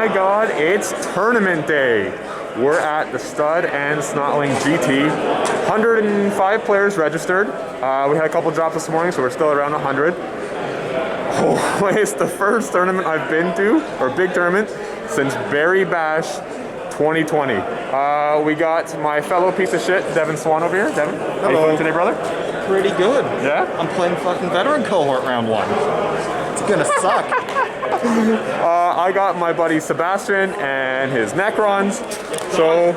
my god, it's tournament day. We're at the Stud and Snotling GT. 105 players registered. We had a couple drops this morning, so we're still around 100. Oh, it's the first tournament I've been to, or big tournament, since Barry Bash 2020. We got my fellow piece of shit, Devin Swan over here. Devin, how you doing today, brother? Pretty good. Yeah? I'm playing fucking veteran cohort round 1. It's gonna suck. I got my buddy Sebastian and his Necrons. So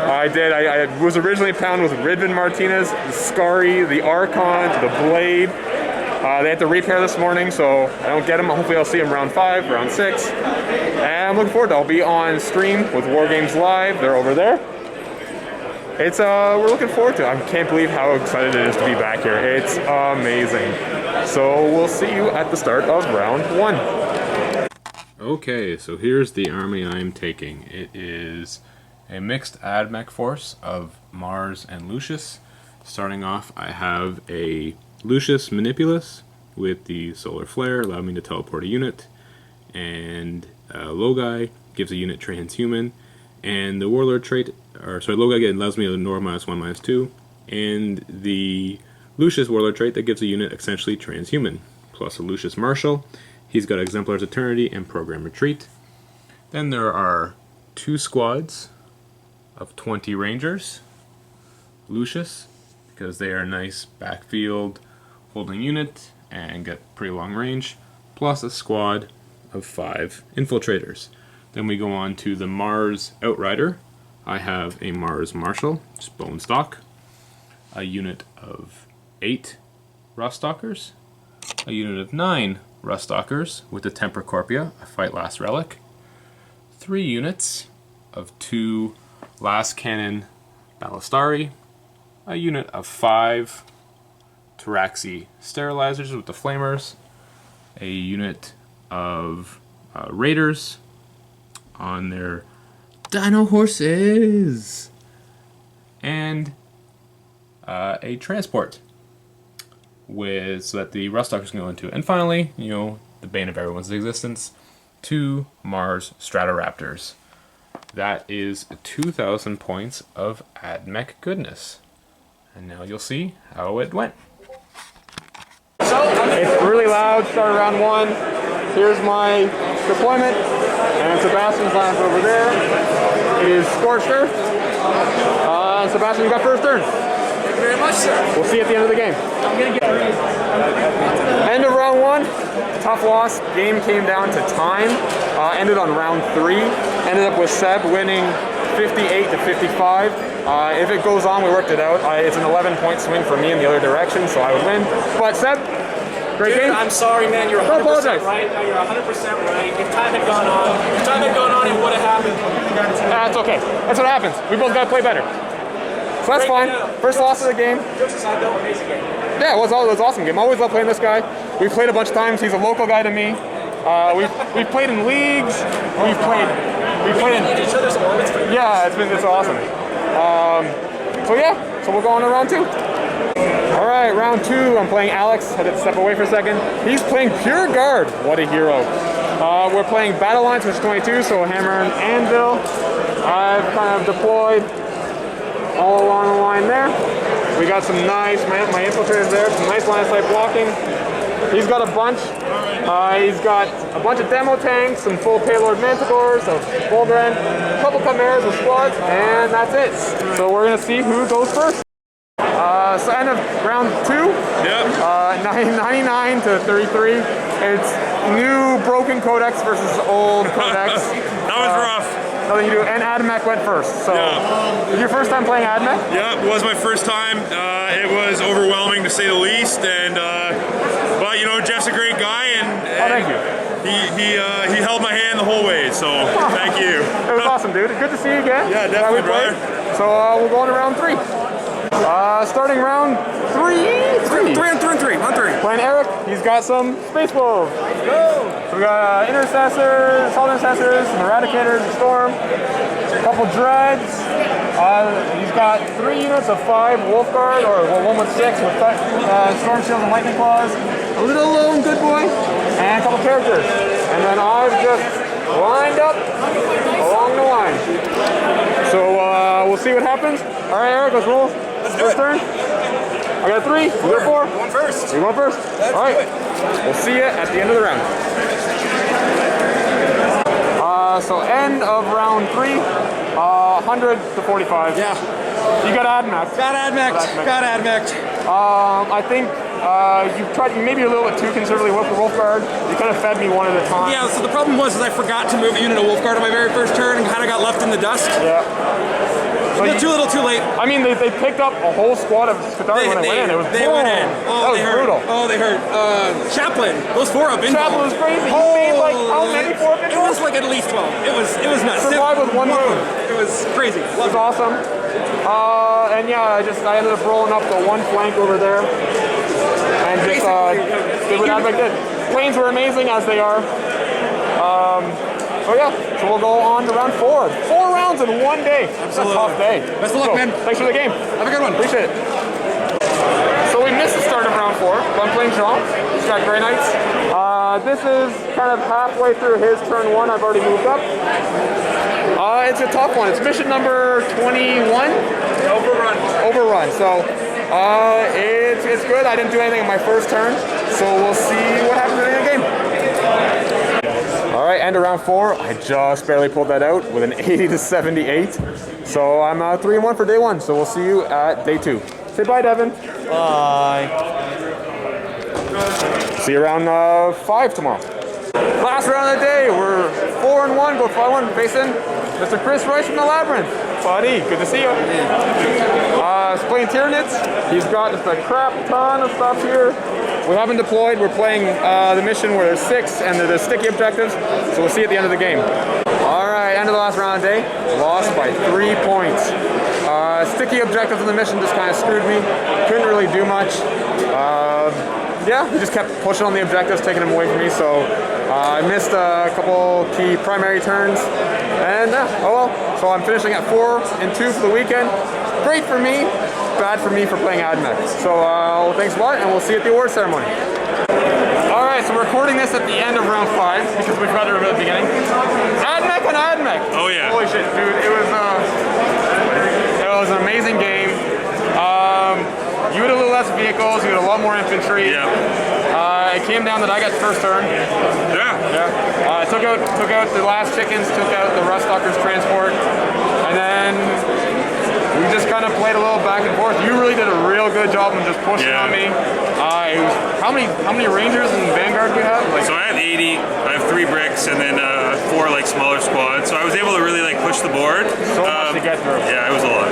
I did. I was originally pounded with Ridvan Martinez, the Scary, the Archon, the Blade. They had to repair this morning, so I don't get them. Hopefully I'll see them round 5, round 6. And I'm looking forward to it. I'll be on stream with War Games Live. They're over there. It's we're looking forward to it. I can't believe how excited it is to be back here. It's amazing. So we'll see you at the start of round 1. Okay, so here's the army I'm taking. It is a mixed AdMech force of Mars and Lucius. Starting off, I have a Lucius Manipulus with the Solar Flare, allowing me to teleport a unit, and Logai gives a unit transhuman, and the Warlord trait, Logai allows me to ignore -1/-2, and the Lucius Warlord trait that gives a unit essentially transhuman, plus a Lucius Marshal. He's got Exemplar's Eternity and Program Retreat. Then there are 2 squads of 20 Rangers, Lucius, because they are nice backfield holding unit and get pretty long range, plus a squad of 5 Infiltrators. Then we go on to the Mars Outrider. I have a Mars Marshal, just bone stock, a unit of 8 Ruststalkers, a unit of 9 Ruststalkers with the Temper Corpia, a Fight Last Relic, 3 units of 2 Last Cannon Ballistari, a unit of 5 Taraxi Sterilizers with the Flamers, a unit of Raiders on their Dino Horses, and a transport so that the Ruststalkers can go into. And finally, the bane of everyone's existence, 2 Mars Stratoraptors. That is 2,000 points of AdMech goodness. And now you'll see how it went. It's really loud. Start round 1. Here's my deployment, and Sebastian's lines over there. It is Scorched Earth. Sebastian, you got first turn. Thank you very much, sir. We'll see you at the end of the game. I'm gonna get End of round 1. Tough loss. Game came down to time. Ended on round 3. Ended up with Seb winning 58 to 55. If it goes on, we worked it out. It's an 11-point swing for me in the other direction, so I would win. But Seb, great game. I'm sorry, man. You're 100% right. No, you're 100% right. If time had gone on, it would have happened. That's okay. That's what happens. We both got to play better. So that's fine. First loss of the game. Jokes aside, though, amazing game. Yeah, it was an awesome game. I always love playing this guy. We've played a bunch of times. He's a local guy to me. We've played in leagues. We've played in each other's orbits. Yeah, it's awesome. So we'll go on to round 2. All right, round 2. I'm playing Alex. Had to step away for a second. He's playing Pure Guard. What a hero. We're playing Battle Lines, which is 22, so Hammer and Anvil. I've kind of deployed all along the line there. We got some nice, my infiltrators there, some nice line of sight blocking. He's got a bunch. He's got a bunch of demo tanks, some full payload Manticores, a Volgren, a couple Chimeras with squads, and that's it. So we're gonna see who goes first. So end of round 2. Yep. 99 to 33. It's new broken codex versus old codex. That was rough. Nothing you do. And AdMech went first. So your first time playing AdMech? Yeah, it was my first time. It was overwhelming to say the least, and but Jeff's a great guy, and thank you. He held my hand the whole way, so thank you. It was awesome, dude. Good to see you again. Yeah, definitely, brother. So we'll go on to round 3. Starting round 3. Playing Eric, he's got some Space Wolves. Let's go. So we got Intercessors, Assault Intercessors, Eradicators, Storm, a couple Dreads. He's got 3 units of 5 Wolf Guard, or one with 6 with Storm Shields and Lightning Claws. A little lone good boy, and a couple characters. And then I've just lined up along the line. So we'll see what happens. All right, Eric, let's roll. First turn. I got a 3. You got a 4. Going first. You going first? All right. We'll see you at the end of the round. So end of round 3. 100 to 45. Yeah. You got AdMax. Got AdMax. Got AdMax. I think you tried maybe a little bit too conservatively with the Wolf Guard. You kind of fed me one at a time. Yeah, so the problem was I forgot to move a unit of Wolf Guard on my very first turn and kind of got left in the dust. Yeah. So A little too late. I mean, they picked up a whole squad of Skitarii when they went in. It was they went in. that was brutal. Oh, they hurt. Chaplain. Those 4 up in. Chaplain was crazy. He made like how many 4 It was like at least 12. It was nuts. Survived with 1 wound. It was crazy. It was awesome. And yeah, I ended up rolling up the 1 flank over there. And just did what AdMax did. Planes were amazing as they are. So yeah, so we'll go on to round 4. 4 rounds in 1 day. It's a tough day. Best of luck, man. Thanks for the game. Have a good one. Appreciate it. So we missed the start of round 4, but I'm playing Jean. He's got Grey Knights. This is kind of halfway through his turn 1. I've already moved up. It's a tough one. It's mission number 21. Overrun. So it's good. I didn't do anything on my first turn, so we'll see what happens in the game. All right, end of round 4. I just barely pulled that out with an 80 to 78. So I'm 3-1 for day 1. So we'll see you at day 2. Say bye, Devin. Bye. See you around 5 tomorrow. Last round of the day. We're 4-1. Go 5-1. Facing Mr. Chris Rice from the Labyrinth. Buddy, good to see you. He's playing Tyranids. He's got just a crap ton of stuff here. We haven't deployed. We're playing the mission where there's 6 and there's sticky objectives. So we'll see you at the end of the game. All right, end of the last round of the day. Lost by 3 points. Sticky objectives in the mission just kind of screwed me. Couldn't really do much. Yeah, he just kept pushing on the objectives, taking them away from me. So I missed a couple key primary turns. And oh well. So I'm finishing at 4-2 for the weekend. Great for me, bad for me for playing AdMax. So well, thanks a lot, and we'll see you at the award ceremony. All right, so we're recording this at the end of round 5 because we forgot to remember at the beginning. AdMax on AdMax. Oh yeah. Holy shit, dude! It was an amazing game. You had a little less vehicles. You had a lot more infantry. Yeah. It came down that I got first turn. Yeah. Yeah. Took out the last chickens. Took out the Rustalker's transport, and then we just kind of played a little back and forth. You really did a real good job of just pushing on me. How many Rangers and Vanguard do you have? So I have 80. I have 3 bricks and then 4 like smaller squads. So I was able to really like push the board. So much to get through. Yeah, it was a lot.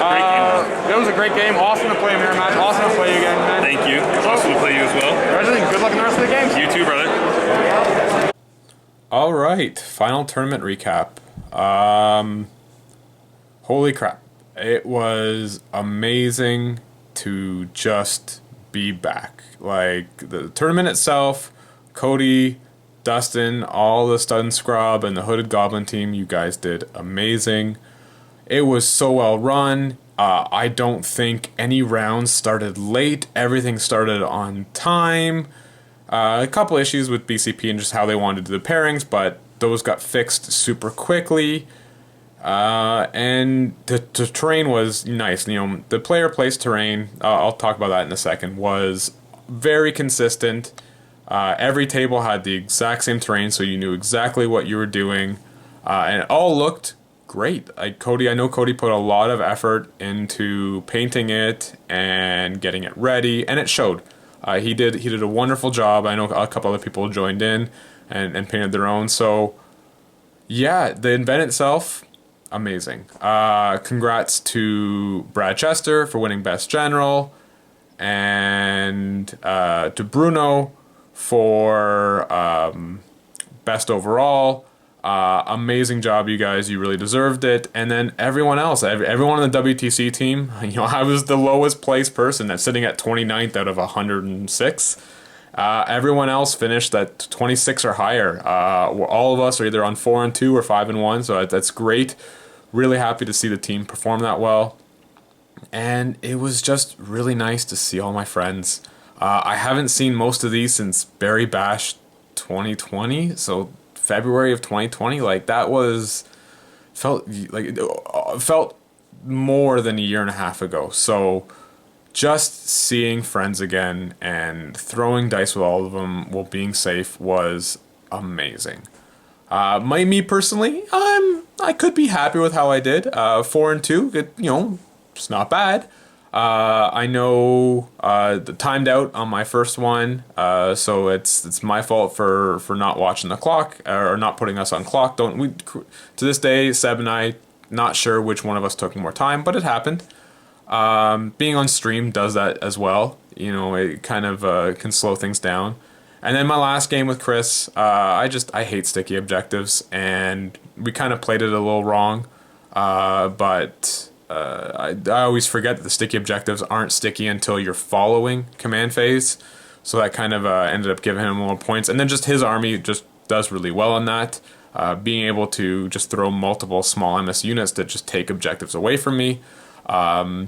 Great game. It was a great game. Awesome to play a mirror match. Awesome to play you again, man. Thank you. Awesome to play you as well. Congratulations. Good luck in the rest of the games. You too, brother. All right, final tournament recap. Holy crap. It was amazing to just be back. Like, the tournament itself, Cody, Dustin, all the Stud and Scrub, and the Hooded Goblin team, you guys did amazing. It was so well run. I don't think any rounds started late. Everything started on time. A couple issues with BCP and just how they wanted to do the pairings, but those got fixed super quickly. And the terrain was nice. You know, the player-placed terrain, I'll talk about that in a second, was very consistent. Every table had the exact same terrain, so you knew exactly what you were doing. And it all looked great. Cody, I know Cody put a lot of effort into painting it and getting it ready, and it showed. He did a wonderful job. I know a couple other people joined in and painted their own. So yeah, the event itself, amazing. Congrats to Brad Chester for winning Best General, and to Bruno for Best Overall. Amazing job, you guys. You really deserved it. And then everyone else, everyone on the WTC team, you know, I was the lowest placed person that's sitting at 29th out of 106. Everyone else finished at 26 or higher. All of us are either on 4-2 or 5-1, so that's great. Really happy to see the team perform that well. And it was just really nice to see all my friends. I haven't seen most of these since Barry Bash 2020, so February of 2020. Like that was felt more than a year and a half ago. So just seeing friends again and throwing dice with all of them while being safe was amazing. Me personally, I could be happy with how I did. 4-2, it's not bad. I know the timed out on my first one, so it's my fault for not watching the clock or not putting us on clock. To this day, Seb and I not sure which one of us took more time, but it happened. Being on stream does that as well. It kind of can slow things down. And then my last game with Chris, I hate sticky objectives, and we kind of played it a little wrong, but. I always forget that the sticky objectives aren't sticky until you're following command phase, so that kind of ended up giving him more points. And then just his army just does really well on that, being able to just throw multiple small MS units that just take objectives away from me. But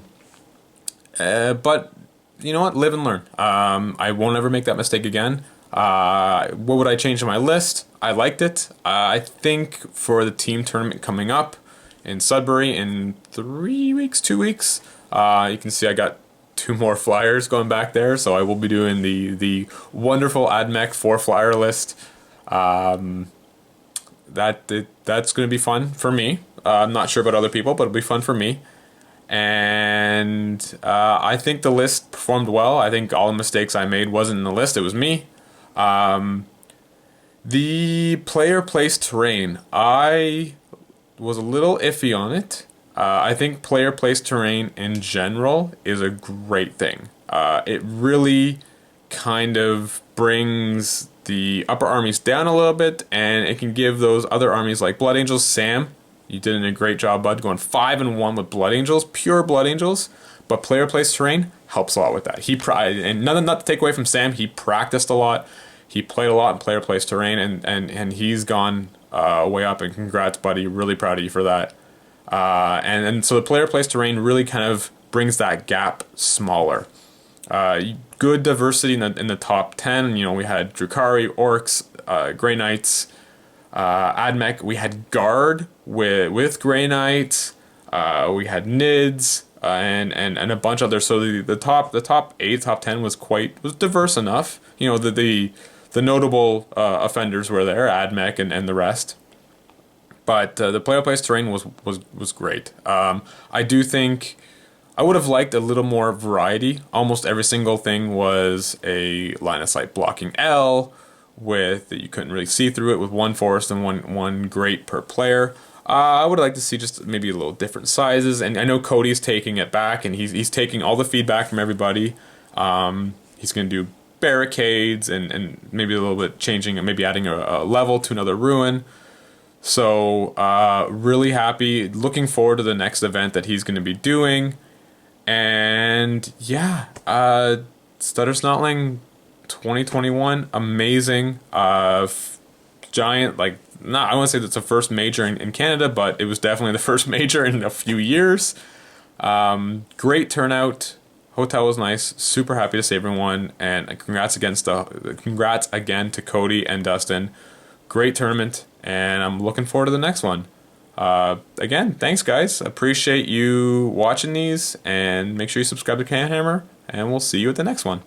you know what? Live and learn. I won't ever make that mistake again. What would I change in my list? I liked it. I think for the team tournament coming up in Sudbury in 2 weeks. You can see I got 2 more flyers going back there, so I will be doing the wonderful AdMech 4-flyer list. That's going to be fun for me. I'm not sure about other people, but it'll be fun for me. And I think the list performed well. I think all the mistakes I made wasn't in the list, it was me. The player placed terrain, I was a little iffy on it. I think player placed terrain in general is a great thing. It really kind of brings the upper armies down a little bit, and it can give those other armies like Blood Angels. Sam, you did a great job, bud, going 5-1 with Blood Angels, pure Blood Angels. But player placed terrain helps a lot with that. And nothing not to take away from Sam. He practiced a lot. He played a lot in player placed terrain, and he's gone way up, and congrats, buddy. Really proud of you for that. And so the player placed terrain really kind of brings that gap smaller. Good diversity in the top 10. We had Drukhari, Orcs, Grey Knights, AdMech. We had Guard with Grey Knights. We had Nids and a bunch of others. So the top 8, top 10 was diverse enough. The notable offenders were there, AdMech and the rest. But the player placed terrain was great. I do think I would have liked a little more variety. Almost every single thing was a line of sight blocking L with you couldn't really see through it, with 1 forest and one great per player. I would like to see just maybe a little different sizes, and I know Cody's taking it back, and he's taking all the feedback from everybody. He's going to do barricades and maybe a little bit changing, maybe adding a level to another ruin. So really happy, looking forward to the next event that he's going to be doing. And yeah, Stutter Snotling 2021, amazing. Giant, I want to say that's the first major in Canada, but it was definitely the first major in a few years. Great turnout. Hotel was nice. Super happy to see everyone, and congrats again to Cody and Dustin. Great tournament, and I'm looking forward to the next one. Again, thanks guys. Appreciate you watching these, and make sure you subscribe to Canhammer, and we'll see you at the next one.